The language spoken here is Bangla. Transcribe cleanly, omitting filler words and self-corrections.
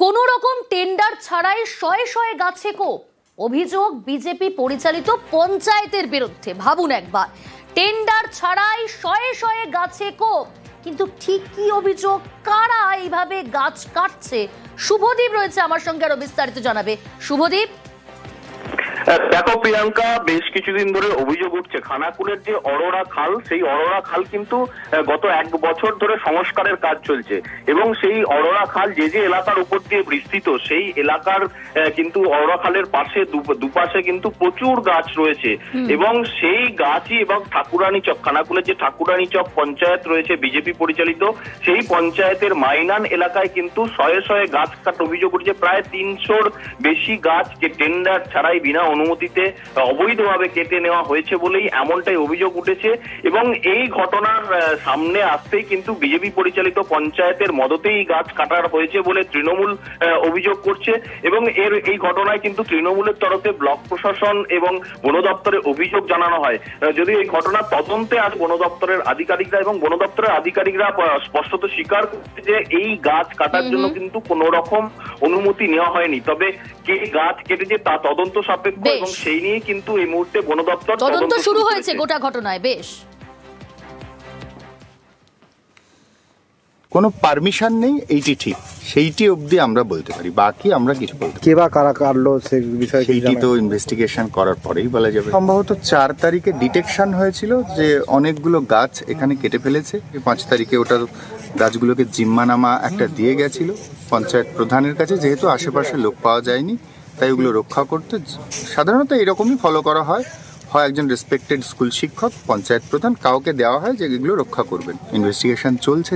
কোনো রকম টেন্ডার ছাড়াই শয়ে শয়ে গাছে কোপ, অভিযোগ বিজেপি পরিচালিত পঞ্চায়েতের বিরুদ্ধে। ভাবুন একবার, টেন্ডার ছাড়াই শয়ে শয়ে গাছে কোপ, কিন্তু ঠিক কি অভিযোগ, কারা এইভাবে গাছ কাটছে? শুভদীপ রয়েছে আমার সঙ্গে, আরো বিস্তারিত জানাবে। শুভদীপ। দেখো প্রিয়াঙ্কা, বেশ কিছুদিন ধরে অভিযোগ উঠছে খানাকুলের যে অরোরা খাল, সেই অরোরা খাল কিন্তু গত 1 বছর ধরে সংস্কারের কাজ চলছে এবং সেই অরোরা খাল যে যে এলাকার উপর দিয়ে বিস্তৃত, সেই এলাকার কিন্তু অরোরা খালের পাশে দুপাশে কিন্তু প্রচুর গাছ রয়েছে এবং সেই গাছই এবং ঠাকুরানী চক, খানাকুলের যে ঠাকুরানী চক পঞ্চায়েত রয়েছে বিজেপি পরিচালিত, সেই পঞ্চায়েতের মাইনান এলাকায় কিন্তু শয়ে শয়ে গাছ কাটার অভিযোগ উঠছে। প্রায় 300-র বেশি গাছকে টেন্ডার ছাড়াই বিনা অনুমতিতে অবৈধভাবে কেটে নেওয়া হয়েছে বলেই এমনটাই অভিযোগ উঠেছে। এবং এই ঘটনার সামনে আসতেই কিন্তু বিজেপি পরিচালিত পঞ্চায়েতের মদতেই গাছ কাটার হয়েছে বলে তৃণমূল অভিযোগ করছে এবং এই ঘটনায় কিন্তু তৃণমূলের তরফে ব্লক প্রশাসন এবং বন দপ্তরে অভিযোগ জানানো হয়। যদি এই ঘটনার তদন্তে আজ বন দপ্তরের আধিকারিকরা এবং বন দপ্তরের আধিকারিকরা স্পষ্টত স্বীকার করছে যে এই গাছ কাটার জন্য কিন্তু কোনো রকম অনুমতি নেওয়া হয়নি, তবে কে গাছ কেটেছে তা তদন্ত সাপেক্ষ এবং সেই নিয়ে কিন্তু এই মুহূর্তে বন দপ্তর তদন্ত শুরু হয়েছে গোটা ঘটনায়। বেশ, কোনো পারমিশন নেই, এইটি ঠিক, সেইটি অবধি আমরা বলতে পারি, বাকি আমরা কিছু বলতে পারি। কে বা কারা কাটলো সেই বিষয়ে সেইটি তো ইনভেস্টিগেশন করার পরেই বলা যাবে। সম্ভবত 4 তারিখে ডিটেকশন হয়েছিল যে অনেকগুলো গাছ এখানে কেটে ফেলেছে। 5 তারিখে ওটা গাছগুলোকে জিম্মানামা একটা দিয়ে গেছিল পঞ্চায়েত প্রধানের কাছে, যেহেতু আশেপাশে লোক পাওয়া যায়নি তাই ওগুলো রক্ষা করতে সাধারণত এরকমই ফলো করা হয়। হয় একজন রেসপেক্টেড স্কুল শিক্ষক, পঞ্চায়েত প্রধান, কাউকে দেওয়া হয় যে এগুলো রক্ষা করবেন। ইনভেস্টিগেশন চলছে।